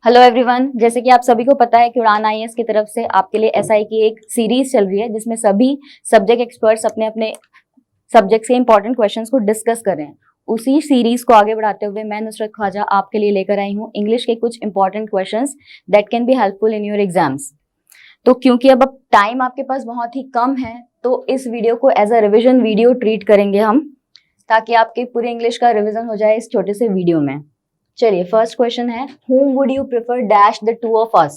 Hello everyone, जैसे कि आप सभी को पता है कि उड़ान आईएएस की तरफ से आपके लिए एसआई की एक सीरीज चल रही है जिसमें सभी सब्जेक्ट एक्सपर्ट्स अपने अपने सब्जेक्ट के इंपॉर्टेंट क्वेश्चंस को डिस्कस कर रहे हैं। उसी सीरीज को आगे बढ़ाते हुए मैं नुसरत ख्वाजा आपके लिए लेकर आई हूँ इंग्लिश के कुछ important questions that can be helpful in your exams. तो क्योंकि अब टाइम आपके पास बहुत ही कम है तो इस वीडियो को as a revision video treat करेंगे हम, ताकि आपके पूरे इंग्लिश का रिविजन हो जाए इस छोटे से वीडियो में। चलिए, फर्स्ट क्वेश्चन है, whom would you prefer dash the two of us।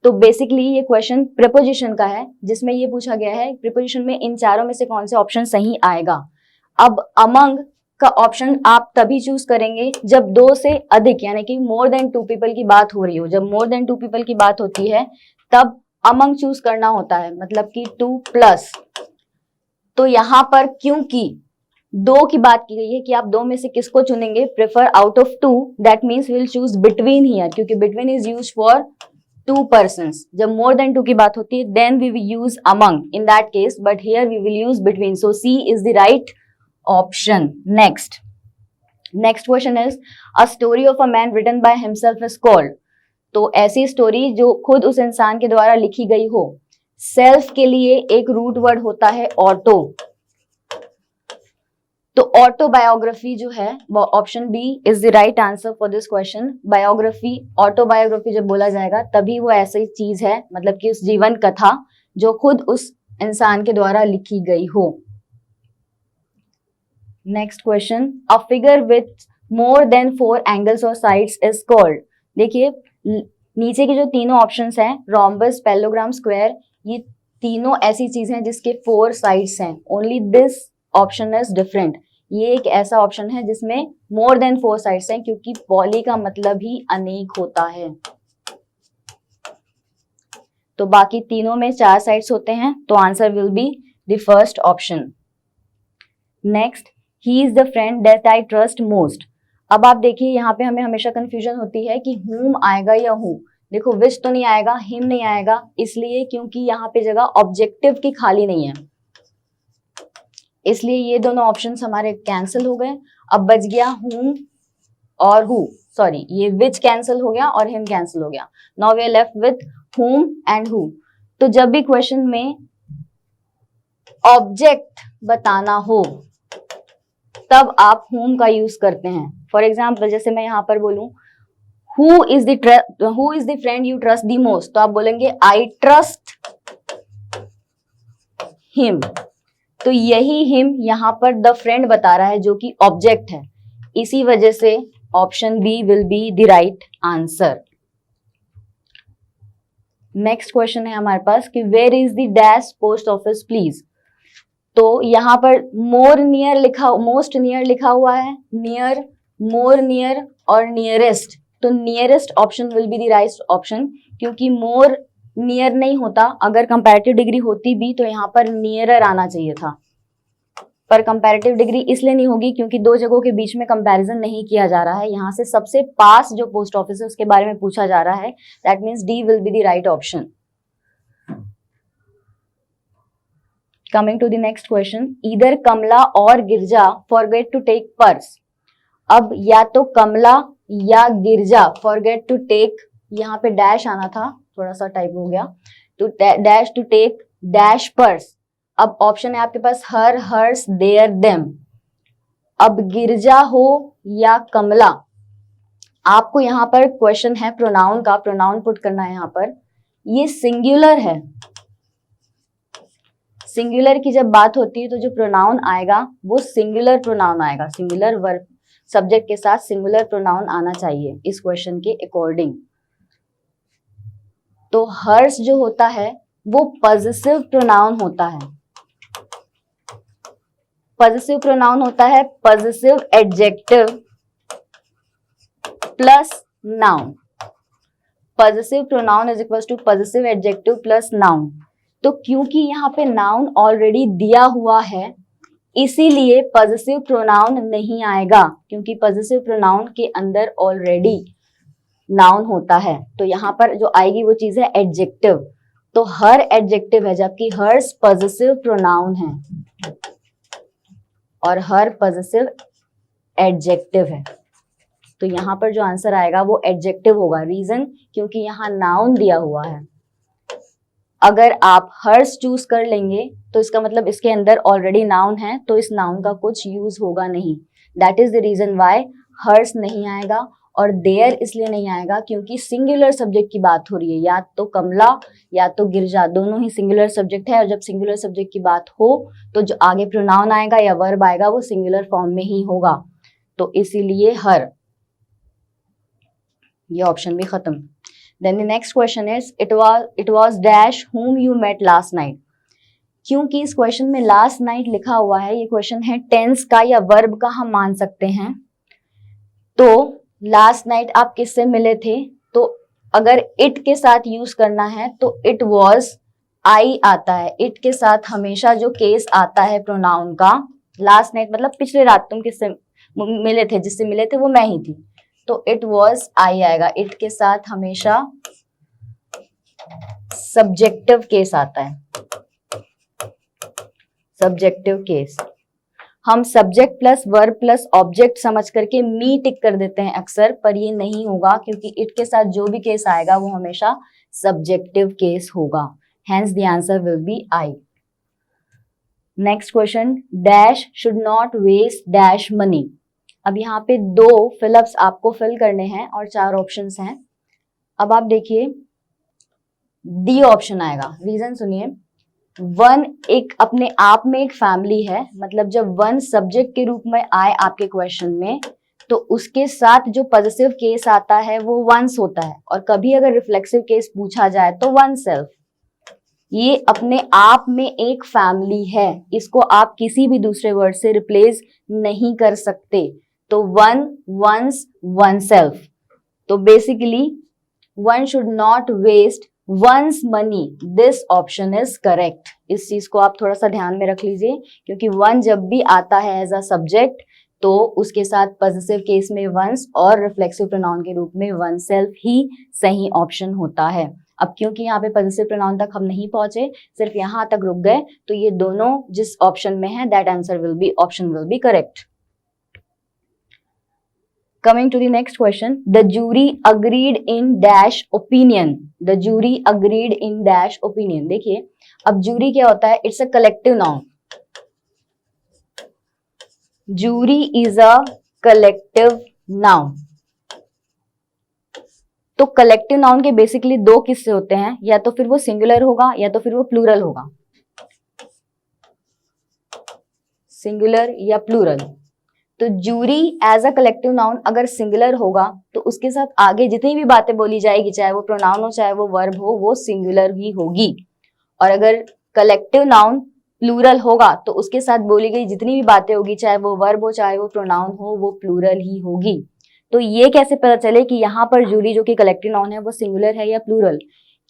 तो बेसिकली ये क्वेश्चन प्रीपोजिशन का है, जिसमें ये पूछा गया है प्रीपोजिशन में इन चारों में से कौन से ऑप्शन सही आएगा। अब अमंग का ऑप्शन आप तभी चूज करेंगे जब दो से अधिक यानी कि मोर देन टू पीपल की बात हो रही हो। जब मोर देन टू पीपल की बात होती है तब अमंग चूज करना होता है, मतलब कि 2+। तो यहाँ पर क्योंकि दो की बात की गई है कि आप दो में से किसको चुनेंगे, prefer out of two, that means will choose between here, क्योंकि between is use for two persons. जब मोर देन टू की बात होती है then we will use among in that case, but here we will use between. So C is the right option. Next question is, a story of a man written by himself is called. तो ऐसी story जो खुद उस इंसान के द्वारा लिखी गई हो। सेल्फ के लिए एक रूट वर्ड होता है ऑटो, तो ऑटोबायोग्राफी जो है वो option B is the right answer for this question. Biography, autobiography जब बोला जाएगा तभी वो ऐसी चीज है, मतलब कि उस जीवन कथा जो खुद उस इंसान के द्वारा लिखी गई हो। Next question, a figure with more than 4 angles और साइड्स इज कॉल्ड। देखिए नीचे के जो तीनों ऑप्शंस हैं, रोम्बस, पैरेललोग्राम, स्क्वायर, ये तीनों ऐसी चीजें हैं जिसके 4 साइड्स हैं। Only this option is different. ये एक ऐसा ऑप्शन है जिसमें मोर देन 4 साइड्स हैं, क्योंकि पॉली का मतलब ही अनेक होता है। तो बाकी तीनों में 4 साइड्स होते हैं, तो answer will be the first option. Next, he is the friend that I trust most. अब आप देखिए यहाँ पे हमें हमेशा कंफ्यूजन होती है कि whom आएगा या who। देखो विच तो नहीं आएगा, हिम नहीं आएगा, इसलिए क्योंकि यहाँ पे जगह ऑब्जेक्टिव की खाली नहीं है, इसलिए ये दोनों ऑप्शंस हमारे कैंसिल हो गए। अब बच गया whom और who, सॉरी ये विच कैंसिल हो गया और हिम कैंसिल हो गया। Now we are left with whom and who। तो जब भी क्वेश्चन में ऑब्जेक्ट बताना हो तब आप whom का यूज करते हैं। फॉर एग्जाम्पल जैसे मैं यहाँ पर बोलूं who is the friend you trust the most, तो आप बोलेंगे I trust him। तो यही हिम यहाँ पर द फ्रेंड बता रहा है जो कि ऑब्जेक्ट है, इसी वजह से option B will be the right answer. Next question है हमारे पास कि where is the dash post office please. तो यहाँ पर मोस्ट नियर लिखा हुआ है, नियर, मोर नियर और नियरेस्ट। तो nearest option will be the right option, क्योंकि मोर नियर नहीं होता। अगर कंपैरेटिव डिग्री होती भी तो यहाँ पर नियरर आना चाहिए था, पर कंपैरेटिव डिग्री इसलिए नहीं होगी क्योंकि दो जगहों के बीच में कंपैरिजन नहीं किया जा रहा है। यहाँ से सबसे पास जो पोस्ट ऑफिस है उसके बारे में पूछा जा रहा है, that means D will be the right option. Coming to the next question, either Kamala और Girja forget to take purse. अब या तो कमला या गिरजा फॉरगेट टू टेक, यहाँ पे डैश आना था, थोड़ा सा टाइप हो गया, to dash to take dash purse. अब ऑप्शन है आपके पास हर, हर्स, देयर, देम। अब गिरजा हो या कमला, आपको यहाँ पर क्वेश्चन है प्रोनाउन का, प्रोनाउन पुट करना है यहाँ पर। ये सिंगुलर है, सिंगुलर की जब बात होती है तो जो प्रोनाउन आएगा वो सिंगुलर प्रोनाउन आएगा, सिंगुलर वर्ब सब्जेक्ट के साथ सिंगुलर प्रोनाउन आना चाहिए इस क्वेश्चन के अकॉर्डिंग। तो हर्स जो होता है वो पॉजिटिव प्रोनाउन होता है, पॉजिटिव प्रोनाउन होता है positive adjective plus noun. Positive pronoun is equal to positive adjective plus noun. तो क्योंकि यहाँ पे नाउन ऑलरेडी दिया हुआ है इसीलिए पॉजिटिव प्रोनाउन नहीं आएगा, क्योंकि पॉजिटिव प्रोनाउन के अंदर ऑलरेडी नाउन होता है। तो यहाँ पर जो आएगी वो चीज है एडजेक्टिव। तो हर एडजेक्टिव है, जबकि हर्स पॉजिटिव प्रोनाउन है और हर पॉजिटिव एडजेक्टिव है। तो यहाँ पर जो आंसर आएगा वो एडजेक्टिव होगा। रीजन, क्योंकि यहाँ नाउन दिया हुआ है। अगर आप हर्स चूज कर लेंगे तो इसका मतलब इसके अंदर ऑलरेडी नाउन है, तो इस नाउन का कुछ यूज होगा नहीं। That is the reason why hers नहीं आएगा। और देयर इसलिए नहीं आएगा क्योंकि सिंगुलर सब्जेक्ट की बात हो रही है, या तो कमला या तो गिरजा, दोनों ही सिंगुलर सब्जेक्ट है। और जब सिंगुलर सब्जेक्ट की बात हो तो जो आगे प्रोनाउन आएगा या वर्ब आएगा वो सिंगुलर फॉर्म में ही होगा, तो इसीलिए हर, ये ऑप्शन भी खत्म। Then the next question is it was dash whom you met last night। क्योंकि इस क्वेश्चन में लास्ट नाइट लिखा हुआ है, ये क्वेश्चन है टेंस का या वर्ब का हम मान सकते हैं। तो लास्ट नाइट आप किससे मिले थे, तो अगर इट के साथ यूज करना है तो इट वॉज आई आता है। इट के साथ हमेशा जो केस आता है प्रोनाउन का, लास्ट नाइट मतलब पिछले रात तुम किससे मिले थे, जिससे मिले थे वो मैं ही थी, तो इट वॉज आई आएगा। इट के साथ हमेशा सब्जेक्टिव केस आता है, सब्जेक्टिव केस। हम subject plus verb plus object समझ करके मी टिक कर देते हैं अक्सर, पर ये नहीं होगा क्योंकि इट के साथ जो भी केस आएगा वो हमेशा सब्जेक्टिव केस होगा। Hence the answer will be I. Next question, dash should not waste dash money. अब यहाँ पे 2 फिलअप्स आपको फिल करने हैं और 4 ऑप्शंस हैं। अब आप देखिए डी ऑप्शन आएगा। रीजन सुनिए, वन एक अपने आप में एक फैमिली है, मतलब जब वन सब्जेक्ट के रूप में आए आपके क्वेश्चन में तो उसके साथ जो पॉजिटिव केस आता है वो वंस होता है, और कभी अगर रिफ्लेक्सिव केस पूछा जाए तो वन सेल्फ। ये अपने आप में एक फैमिली है, इसको आप किसी भी दूसरे वर्ड से रिप्लेस नहीं कर सकते। तो वन, वंस, वन सेल्फ। तो basically one should not waste one's money, this option is correct. इस चीज को आप थोड़ा सा ध्यान में रख लीजिए, क्योंकि वन जब भी आता है एज अ सब्जेक्ट तो उसके साथ पॉजिटिव केस में वंस और रिफ्लेक्सिव प्रोनाउन के रूप में वन सेल्फ ही सही ऑप्शन होता है। अब क्योंकि यहाँ पे पॉजिटिव प्रोनाउन तक हम नहीं पहुंचे, सिर्फ यहाँ तक रुक गए, तो ये दोनों जिस ऑप्शन में है that answer will B, option will B correct. Coming to the next question, the jury agreed in dash opinion. The jury agreed in dash opinion. देखिए अब jury क्या होता है, it's a collective noun. Jury is a collective noun. तो collective noun के basically 2 किस्से होते हैं, या तो फिर वो सिंगुलर होगा या तो फिर वो प्लूरल होगा, सिंगुलर या प्लूरल। तो jury as a collective noun अगर सिंगुलर होगा तो उसके साथ आगे जितनी भी बातें बोली जाएगी, चाहे वो प्रोनाउन हो चाहे वो वर्ब हो, वो सिंगुलर ही होगी। और अगर कलेक्टिव नाउन प्लूरल होगा तो उसके साथ बोली गई जितनी भी बातें होगी, चाहे वो वर्ब हो चाहे वो प्रोनाउन हो, वो प्लूरल ही होगी। तो ये कैसे पता चले कि यहाँ पर जूरी जो कि कलेक्टिव नाउन है वो सिंगुलर है या प्लूरल?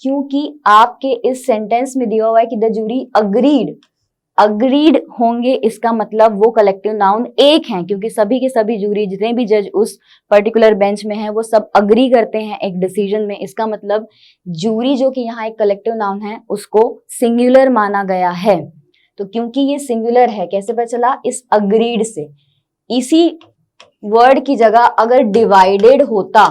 क्योंकि आपके इस सेंटेंस में दिया हुआ है कि द जूरी अग्रीड, अग्रीड होंगे, इसका मतलब वो कलेक्टिव नाउन एक हैं, क्योंकि सभी के सभी जूरी जितने भी जज उस पर्टिकुलर बेंच में हैं वो सब अग्री करते हैं एक डिसीजन में। इसका मतलब जूरी जो कि यहाँ एक कलेक्टिव नाउन है उसको सिंगुलर माना गया है। तो क्योंकि ये सिंगुलर है, कैसे पता चला? इस अग्रीड से। इसी वर्ड की जगह अगर डिवाइडेड होता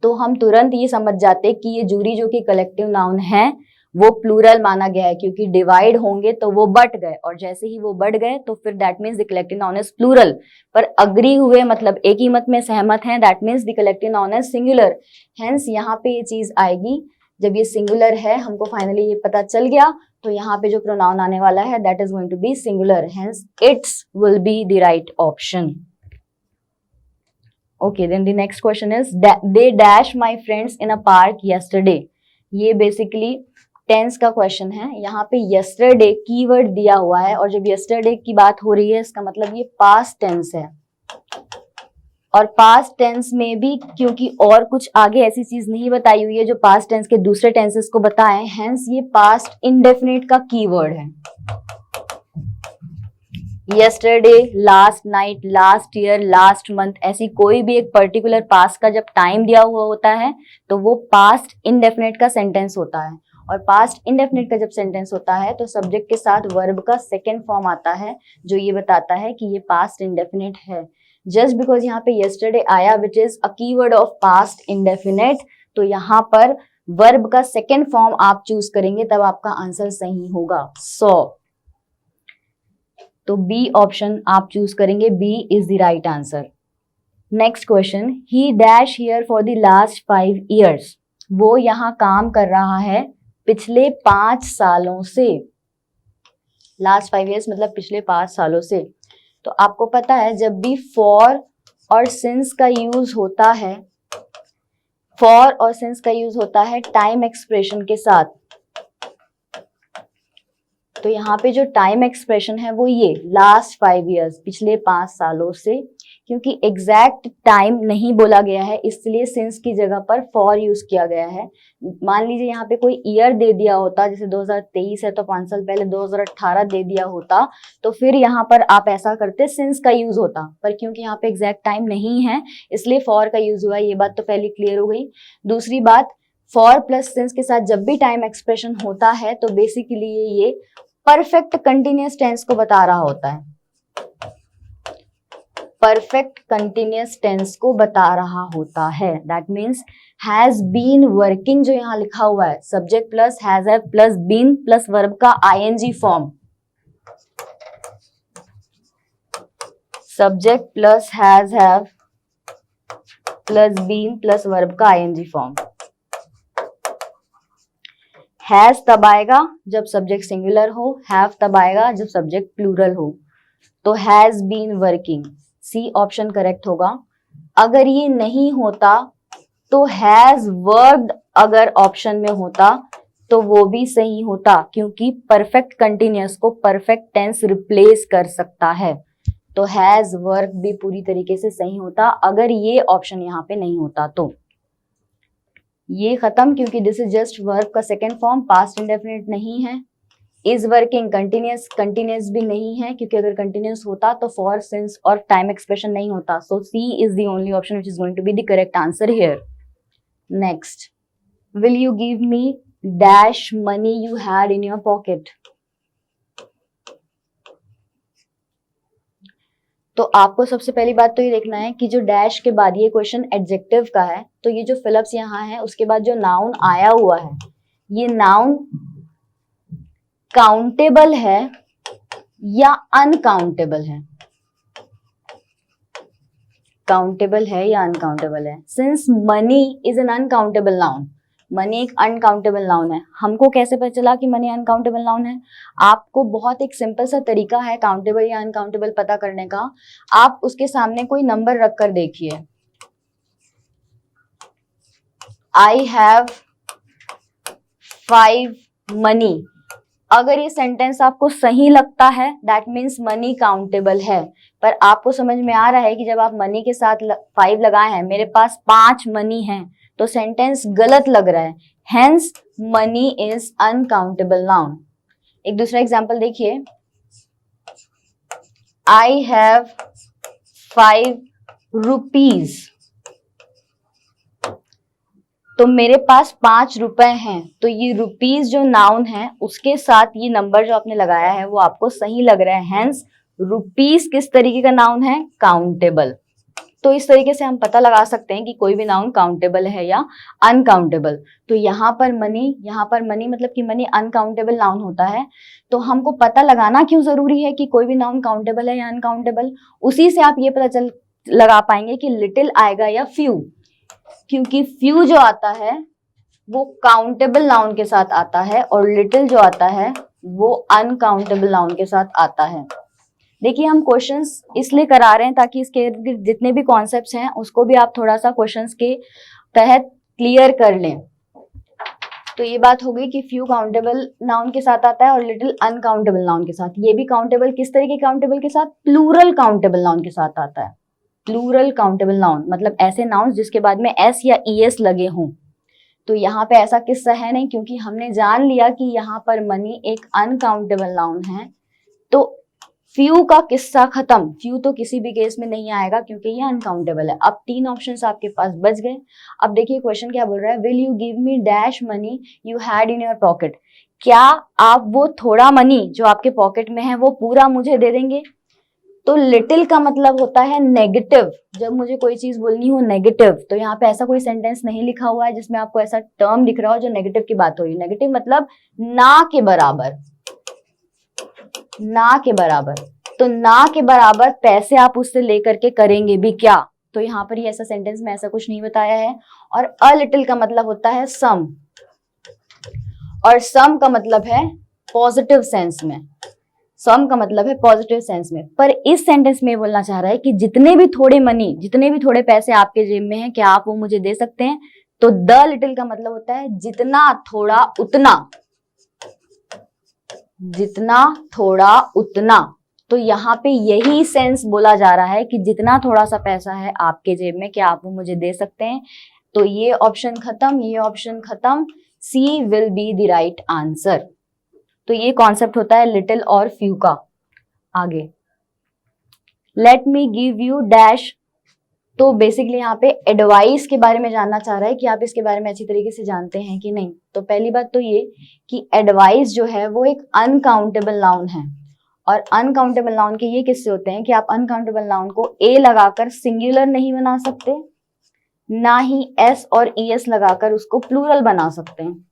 तो हम तुरंत ये समझ जाते कि ये जूरी जो कि कलेक्टिव नाउन है वो प्लूरल माना गया है, क्योंकि डिवाइड होंगे तो वो बट गए, और जैसे ही वो बढ़ गए तो फिर that means the collective noun is plural. पर अग्री हुए मतलब एक ही मत में सहमत हैं, that means the collective noun is singular. Hence यहाँ पे ये चीज आएगी, जब ये सिंगुलर है हमको फाइनली ये पता चल गया, तो यहाँ पे जो प्रोनाउन आने वाला है that is going to be singular, hence it's will be the right option. Okay, then the next question is they dash my friends in a park yesterday. ये बेसिकली टेंस का क्वेश्चन है। यहाँ पे yesterday keyword दिया हुआ है, और जब yesterday की बात हो रही है इसका मतलब ये पास्ट टेंस है, और पास्ट टेंस में भी क्योंकि और कुछ आगे ऐसी चीज नहीं बताई हुई है जो पास्ट टेंस के दूसरे टेंसेस को बताएं, हेंस ये पास्ट इंडेफिनिट का कीवर्ड है। yesterday, last night, last year, last month, ऐसी कोई भी एक पर्टिकुलर पास्ट का जब टाइम दिया हुआ होता है तो वो पास्ट इंडेफिनिट का सेंटेंस होता है। और पास्ट इंडेफिनिट का जब सेंटेंस होता है तो सब्जेक्ट के साथ वर्ब का सेकेंड फॉर्म आता है जो ये बताता है कि ये पास्ट इंडेफिनिट है। जस्ट बिकॉज यहाँ पे yesterday आया which is a keyword of past indefinite, तो यहाँ पर वर्ब का सेकेंड फॉर्म आप चूज करेंगे तब आपका आंसर सही होगा सॉ। तो बी ऑप्शन आप चूज करेंगे, B is the right answer. Next question, he dash here for the last 5 years, वो यहाँ काम कर रहा है पिछले 5 सालों से। लास्ट 5 years मतलब पिछले 5 सालों से। तो आपको पता है जब भी फॉर और सिंस का यूज होता है, फॉर और सिंस का यूज होता है टाइम एक्सप्रेशन के साथ, तो यहाँ पे जो टाइम एक्सप्रेशन है वो ये लास्ट 5 years, पिछले 5 सालों से, क्योंकि एग्जैक्ट टाइम नहीं बोला गया है इसलिए सिंस की जगह पर फॉर यूज किया गया है। मान लीजिए यहाँ पे कोई ईयर दे दिया होता, जैसे 2023 है तो 5 साल पहले 2018 दे दिया होता, तो फिर यहाँ पर आप ऐसा करते सिंस का यूज होता, पर क्योंकि यहाँ पे एग्जैक्ट टाइम नहीं है इसलिए फॉर का यूज हुआ। ये बात तो पहले क्लियर हो गई। दूसरी बात, फॉर प्लस सिंस के साथ जब भी टाइम एक्सप्रेशन होता है तो बेसिकली ये परफेक्ट कंटिन्यूअस टेंस को बता रहा होता है, परफेक्ट कंटिन्यूअस टेंस को बता रहा होता है। That means has been working जो यहाँ लिखा हुआ है, subject plus has have plus been plus verb का ING form, subject plus has have plus been plus verb का आईएनजी फॉर्म। हैज तब आएगा जब सब्जेक्ट सिंगुलर हो, हैव तब आएगा जब सब्जेक्ट प्लूरल हो। तो has been working, C option correct होगा। अगर ये नहीं होता तो हैज वर्क्ड अगर ऑप्शन में होता तो वो भी सही होता, क्योंकि परफेक्ट कंटिन्यूअस को परफेक्ट टेंस रिप्लेस कर सकता है। तो हैज वर्क भी पूरी तरीके से सही होता अगर ये ऑप्शन यहाँ पे नहीं होता। तो ये खत्म, क्योंकि दिस इज जस्ट वर्ब का सेकेंड फॉर्म, पास्ट इंडेफिनिट नहीं है। इज वर्किंग कंटिन्यूअस, कंटिन्यूअस भी नहीं है क्योंकि अगर कंटिन्यूअस होता तो फॉर सिंस और टाइम एक्सप्रेशन नहीं होता। So C is the only option which is going to be the correct answer here. Next, will you give me dash money you had in your pocket. तो आपको सबसे पहली बात तो ये देखना है कि जो डैश के बाद ये क्वेश्चन एडजेक्टिव का है, तो ये जो फिलअप्स यहाँ है उसके बाद जो नाउन आया हुआ है, ये नाउन काउंटेबल है या अनकाउंटेबल है, काउंटेबल है या अनकाउंटेबल है। Since money is an uncountable noun, money एक अनकाउंटेबल नाउन है। हमको कैसे पता चला कि मनी अनकाउंटेबल नाउन है? आपको बहुत एक सिंपल सा तरीका है काउंटेबल या अनकाउंटेबल पता करने का। आप उसके सामने कोई नंबर रखकर देखिए, आई हैव 5 मनी। अगर ये सेंटेंस आपको सही लगता है दैट मीन्स मनी काउंटेबल है, पर आपको समझ में आ रहा है कि जब आप मनी के साथ 5 लगाए हैं, मेरे पास 5 मनी हैं, तो सेंटेंस गलत लग रहा है। Hence money is uncountable noun. एक दूसरा एग्जांपल देखिए, आई हैव 5 रुपीज। तो मेरे पास 5 रुपए हैं, तो ये रुपीज जो नाउन है उसके साथ ये नंबर जो आपने लगाया है वो आपको सही लग रहा है। हेंस रुपीज किस तरीके का नाउन है? काउंटेबल। तो इस तरीके से हम पता लगा सकते हैं कि कोई भी नाउन काउंटेबल है या अनकाउंटेबल। तो यहाँ पर मनी मतलब कि मनी अनकाउंटेबल नाउन होता है। तो हमको पता लगाना क्यों जरूरी है कि कोई भी नाउन काउंटेबल है या अनकाउंटेबल? उसी से आप ये पता लगा पाएंगे कि लिटिल आएगा या फ्यू, क्योंकि फ्यू जो आता है वो काउंटेबल नाउन के साथ आता है और लिटिल जो आता है वो अनकाउंटेबल नाउन के साथ आता है। देखिए, हम क्वेश्चंस इसलिए करा रहे हैं ताकि इसके जितने भी कॉन्सेप्ट्स हैं उसको भी आप थोड़ा सा क्वेश्चंस के तहत क्लियर कर लें। तो ये बात हो गई कि फ्यू काउंटेबल नाउन के साथ आता है और लिटिल अनकाउंटेबल नाउन के साथ। ये भी काउंटेबल किस तरीके काउंटेबल के साथ? प्लूरल काउंटेबल नाउन के साथ आता है। प्लूरल काउंटेबल नाउन मतलब ऐसे नाउन जिसके बाद में एस या ईएस लगे हों। तो यहाँ पे ऐसा किस्सा है नहीं, क्योंकि हमने जान लिया कि यहाँ पर मनी एक अनकाउंटेबल नाउन है। तो फ्यू का किस्सा खत्म, फ्यू तो किसी भी केस में नहीं आएगा क्योंकि ये अनकाउंटेबल है। अब 3 ऑप्शंस आपके पास बच गए। अब देखिए क्वेश्चन क्या बोल रहा है, will you give me dash money you had in your pocket. क्या आप वो थोड़ा मनी जो आपके पॉकेट में है वो पूरा मुझे दे देंगे? तो लिटिल का मतलब होता है नेगेटिव। जब मुझे कोई चीज बोलनी हो नेगेटिव, तो यहाँ पे ऐसा कोई सेंटेंस नहीं लिखा हुआ है जिसमें आपको ऐसा टर्म दिख रहा हो जो नेगेटिव की बात हो रही है। नेगेटिव मतलब ना के बराबर, ना के बराबर। तो ना के बराबर पैसे आप उससे लेकर के करेंगे भी क्या, तो यहाँ पर ये ऐसा सेंटेंस में ऐसा कुछ नहीं बताया है। और अ लिटिल का मतलब होता है सम, और सम का मतलब है पॉजिटिव सेंस में, सम का मतलब है पॉजिटिव सेंस में। पर इस सेंटेंस में बोलना चाह रहा है कि जितने भी थोड़े मनी, जितने भी थोड़े पैसे आपके जेब में हैं, क्या आप वो मुझे दे सकते हैं। तो द लिटिल का मतलब होता है जितना थोड़ा उतना, जितना थोड़ा उतना। तो यहाँ पे यही सेंस बोला जा रहा है कि जितना थोड़ा सा पैसा है आपके जेब में, क्या आप वो मुझे दे सकते हैं। तो ये ऑप्शन खत्म, ये ऑप्शन खत्म, C will be the right answer. तो ये कॉन्सेप्ट होता है लिटिल और फ्यू का। आगे, let me give you dash. तो बेसिकली यहाँ पे एडवाइस के बारे में जानना चाह रहा है कि आप इसके बारे में अच्छी तरीके से जानते हैं कि नहीं। तो पहली बात तो ये कि एडवाइस जो है वो एक अनकाउंटेबल नाउन है, और अनकाउंटेबल नाउन के ये किस्से होते हैं कि आप अनकाउंटेबल नाउन को ए लगाकर सिंगुलर नहीं बना सकते, ना ही एस और ईएस लगाकर उसको प्लूरल बना सकते हैं।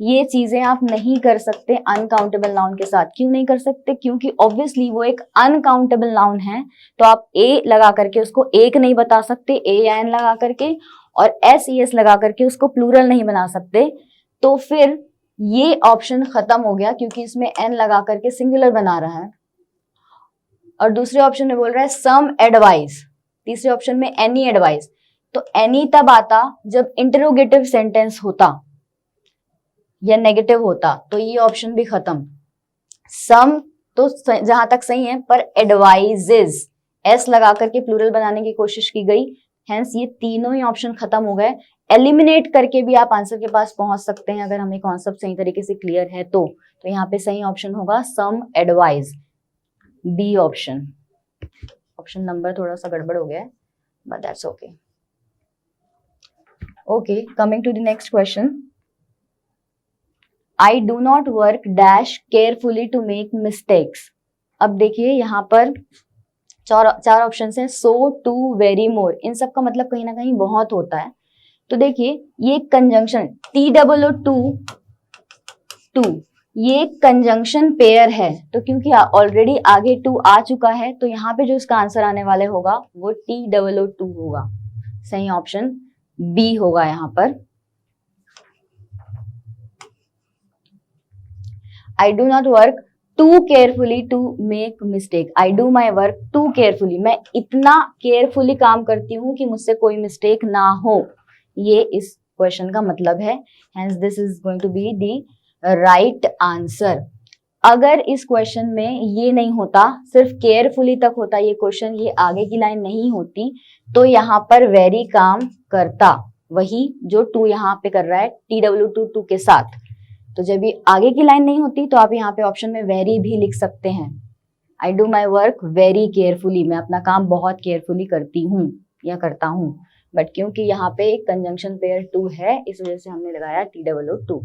ये चीजें आप नहीं कर सकते अनकाउंटेबल नाउन के साथ। क्यों नहीं कर सकते? क्योंकि ऑब्वियसली वो एक अनकाउंटेबल नाउन है, तो आप ए लगा करके उसको एक नहीं बता सकते, ए या एन लगा करके, और एस ई एस लगा करके उसको प्लूरल नहीं बना सकते। तो फिर ये ऑप्शन खत्म हो गया, क्योंकि इसमें एन लगा करके सिंगुलर बना रहा है। और दूसरे ऑप्शन में बोल रहा है सम एडवाइस, तीसरे ऑप्शन में एनी एडवाइस। तो एनी तब आता जब इंटरोगेटिव सेंटेंस होता या नेगेटिव होता, तो ये ऑप्शन भी खत्म। सम तो जहां तक सही है, पर एडवाइजेस एस लगा करके प्लूरल बनाने की कोशिश की गई, हेंस ये तीनों ही ऑप्शन खत्म हो गए। एलिमिनेट करके भी आप आंसर के पास पहुंच सकते हैं अगर हमें कॉन्सेप्ट सही तरीके से क्लियर है तो यहाँ पे सही ऑप्शन होगा some advise, B option. Option number थोड़ा सा गड़बड़ हो गया है, but that's okay. Okay, coming to the next question. I do not work dash carefully to make mistakes। अब देखिए यहाँ पर चार ऑप्शन है, so, to, very, more। इन सब का मतलब कहीं ना कहीं बहुत होता है। तो देखिए ये कंजंक्शन TOO, ये कंजंक्शन पेयर है, तो क्योंकि ऑलरेडी आगे टू आ चुका है, तो यहाँ पे जो इसका आंसर आने वाले होगा वो TOO होगा। सही ऑप्शन बी होगा यहाँ पर। I do not work too carefully to make mistake। I do my work too carefully। मैं इतना केयरफुली काम करती हूँ कि मुझसे कोई मिस्टेक ना हो। ये इस क्वेश्चन का मतलब है। Hence this is going to be the right answer। अगर इस क्वेश्चन में ये नहीं होता, सिर्फ केयरफुली तक होता ये क्वेश्चन, ये आगे की लाइन नहीं होती, तो यहाँ पर वेरी काम करता, वही जो टू यहाँ पे कर रहा है TOO के साथ। तो जब ये आगे की लाइन नहीं होती, तो आप यहाँ पे ऑप्शन में वेरी भी लिख सकते हैं। I do my work very carefully. मैं अपना काम बहुत केयरफुली करती हूँ या करता हूँ, बट क्योंकि यहाँ पे एक कंजंक्शन पेयर टू है, इस वजह से हमने लगाया TOO।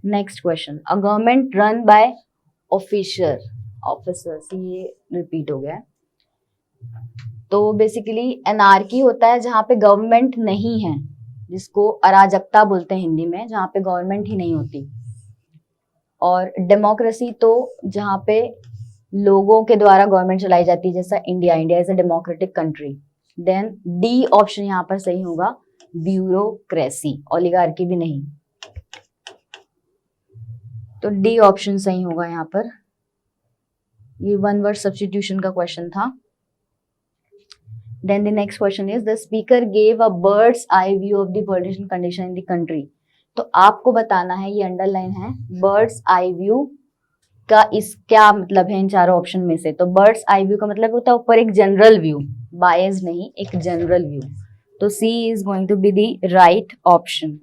Next question, a government run by officers, ये रिपीट हो गया है। तो बेसिकली एनार्की होता है जहाँ पे गवर्नमेंट नहीं है, जिसको अराजकता बोलते हैं हिंदी में, जहाँ पे गवर्नमेंट ही नहीं होती। और डेमोक्रेसी तो जहाँ पे लोगों के द्वारा गवर्नमेंट चलाई जाती है, जैसा India is a democratic country. Then D option यहाँ पर सही होगा, ब्यूरोक्रेसी, ओलिगार्की भी नहीं। तो डी ऑप्शन सही होगा यहाँ पर। ये वन वर्ड सब्स्टिट्यूशन का क्वेश्चन था। Then the next question is, the speaker gave a bird's eye view of the political condition in the country। तो आपको बताना है, ये अंडरलाइन है, बर्ड्स आई व्यू का इस क्या मतलब है इन चारों ऑप्शन में से। तो बर्ड्स आई व्यू का मतलब होता है ऊपर एक जनरल व्यू, बायस नहीं, एक जनरल व्यू। तो C is going to be the right option.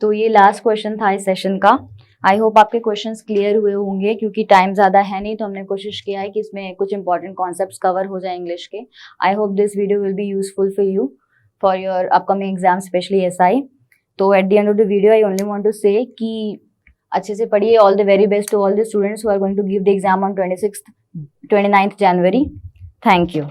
तो ये लास्ट क्वेश्चन था इस सेशन का। आई होप आपके क्वेश्चंस क्लियर हुए होंगे, क्योंकि टाइम ज़्यादा है नहीं, तो हमने कोशिश किया है कि इसमें कुछ इंपॉर्टेंट कॉन्सेप्ट्स कवर हो जाए इंग्लिश के। I hope this video will be useful for you for your upcoming exam, specially SI। तो at the end of the video I only want to say कि अच्छे से पढ़िए। All the very best to all the students who are going to give the exam on 29th January. Thank you.